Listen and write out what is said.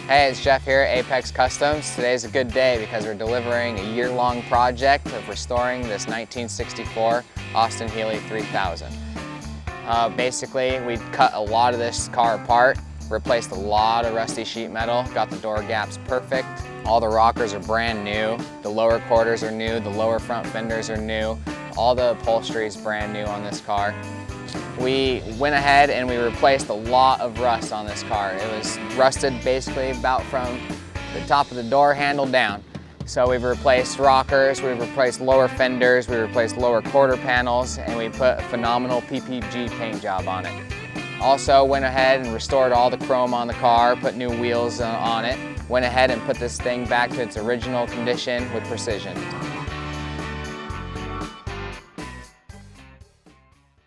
Hey, it's Jeff here at Apex Customs. Today's a good day because we're delivering a year-long project of restoring this 1964 Austin Healey 3000. Basically, we cut a lot of this car apart, replaced a lot of rusty sheet metal, got the door gaps perfect. All the rockers are brand new, the lower quarters are new, the lower front fenders are new, all the upholstery is brand new on this car. We went ahead and we replaced a lot of rust on this car. It was rusted basically about from the top of the door handle down. So we've replaced rockers, we've replaced lower fenders, we replaced lower quarter panels, and we put a phenomenal PPG paint job on it. Also went ahead and restored all the chrome on the car, put new wheels on it, went ahead and put this thing back to its original condition with precision.